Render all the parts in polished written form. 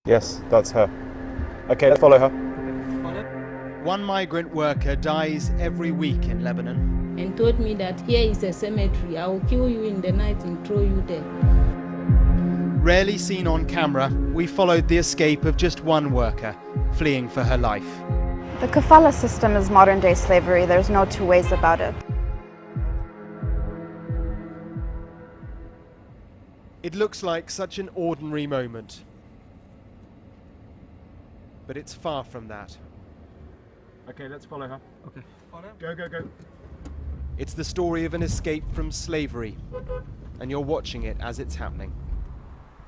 Yes, that's her. Okay, let's follow her. One migrant worker dies every week in Lebanon. And told me that here is a cemetery. I will kill you in the night and throw you there. Rarely seen on camera, we followed the escape of just one worker fleeing for her life. The kafala system is modern-day slavery. There's no two ways about it. It looks like such an ordinary moment, but it's far from that. Okay, let's follow her. Okay. Go, go, go. It's the story of an escape from slavery, and you're watching it as it's happening.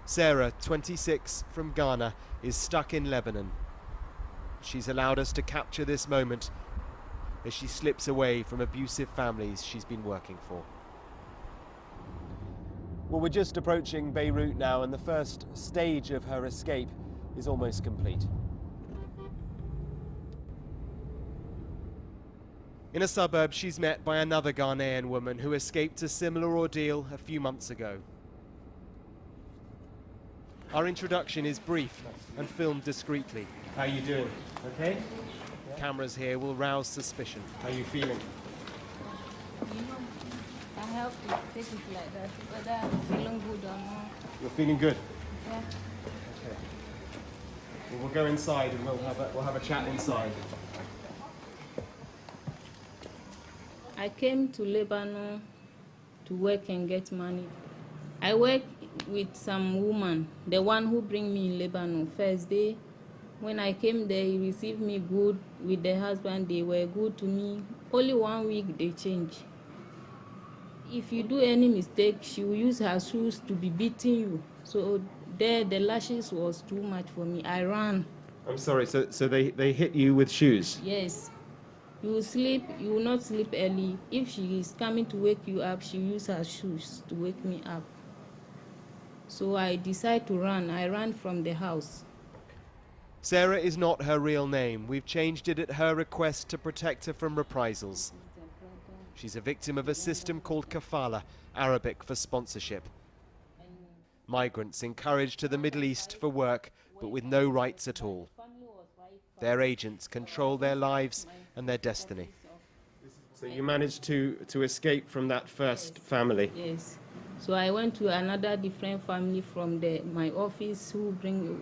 Sarah, 26, from Ghana, is stuck in Lebanon. She's allowed us to capture this moment as she slips away from abusive families she's been working for. Well, we're just approaching Beirut now, and the first stage of her escape is almost complete. In a suburb, she's met by another Ghanaian woman who escaped a similar ordeal a few months ago. Our introduction is brief and filmed discreetly. How are you doing? Okay? Cameras here will rouse suspicion. How are you feeling? I have to take it like that, whether I'm feeling good or not. You're feeling good? Yeah. Okay. Well, we'll go inside and we'll have a chat inside. I came to Lebanon to work and get money. I work with some woman, the one who bring me in Lebanon. First day, when I came there, he received me good with the husband. They were good to me. Only 1 week they change. If you do any mistake, she will use her shoes to be beating you. So there, the lashes was too much for me. I ran. I'm sorry, so they hit you with shoes? Yes. You will sleep, you will not sleep early. If she is coming to wake you up, she use her shoes to wake me up. So I decide to run. I ran from the house. Sarah is not her real name. We've changed it at her request to protect her from reprisals. She's a victim of a system called kafala, Arabic for sponsorship. Migrants encouraged to the Middle East for work, but with no rights at all. Their agents control their lives and their destiny. So you managed to escape from that first family? Yes. So I went to another different family from my office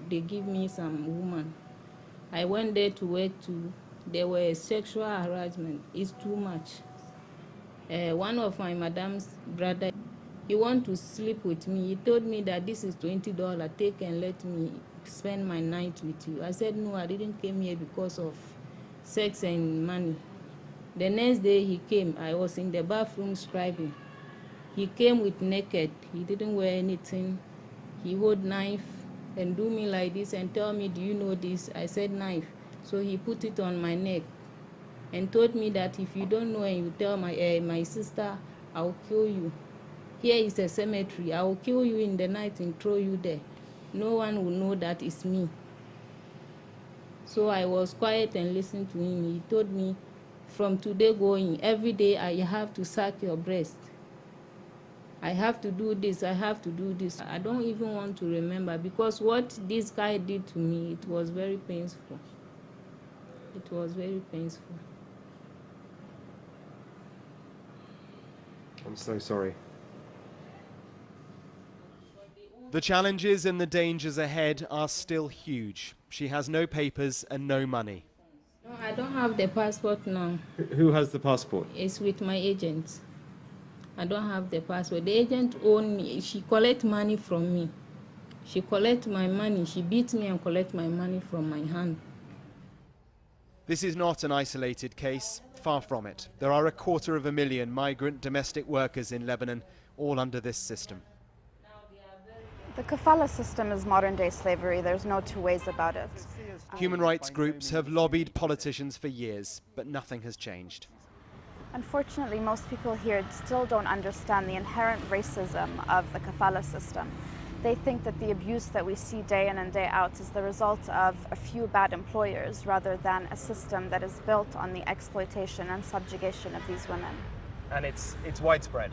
they give me some woman. I went there to work too. There were sexual harassment. It's too much. One of my madam's brother, he want to sleep with me. He told me that this is $20. Take and let me spend my night with you. I said, no, I didn't came here because of sex and money. The next day he came. I was in the bathroom scribing. He came with naked. He didn't wear anything. He hold knife and do me like this and tell me, do you know this? I said knife. So he put it on my neck and told me that if you don't know and you tell my sister, I'll kill you. Here is a cemetery. I will kill you in the night and throw you there. No one will know that it's me. So I was quiet and listened to him. He told me, from today going, every day I have to suck your breast. I have to do this, I have to do this. I don't even want to remember because what this guy did to me, it was very painful. It was very painful. I'm so sorry. The challenges and the dangers ahead are still huge. She has no papers and no money. No, I don't have the passport now. Who has the passport? It's with my agent. I don't have the passport. The agent owned me. She collect money from me. She collect my money. She beat me and collect my money from my hand. This is not an isolated case. Far from it. There are 250,000 migrant domestic workers in Lebanon, all under this system. The kafala system is modern-day slavery. There's no two ways about it. Human rights groups have lobbied politicians for years, but nothing has changed. Unfortunately, most people here still don't understand the inherent racism of the kafala system. They think that the abuse that we see day in and day out is the result of a few bad employers rather than a system that is built on the exploitation and subjugation of these women. And it's widespread.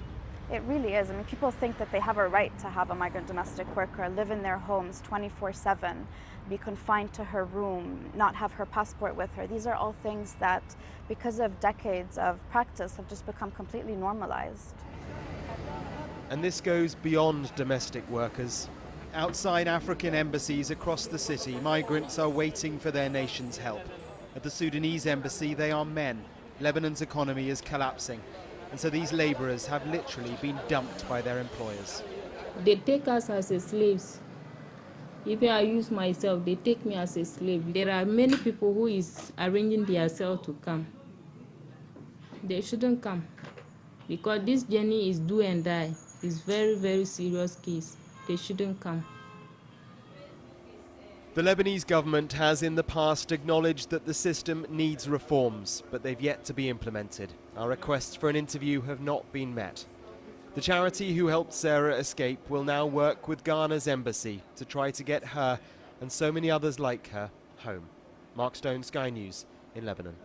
It really is. I mean, people think that they have a right to have a migrant domestic worker live in their homes 24/7, be confined to her room, not have her passport with her. These are all things that, because of decades of practice, have just become completely normalized. And this goes beyond domestic workers. Outside African embassies across the city, migrants are waiting for their nation's help. At the Sudanese embassy, they are men. Lebanon's economy is collapsing. And so these laborers have literally been dumped by their employers. They take us as slaves. Even I use myself, they take me as a slave. There are many people who is arranging themselves to come. They shouldn't come, because this journey is do and die. It's very, very serious case. They shouldn't come. The Lebanese government has in the past acknowledged that the system needs reforms, but they've yet to be implemented. Our requests for an interview have not been met. The charity who helped Sarah escape will now work with Ghana's embassy to try to get her and so many others like her home. Mark Stone, Sky News in Lebanon.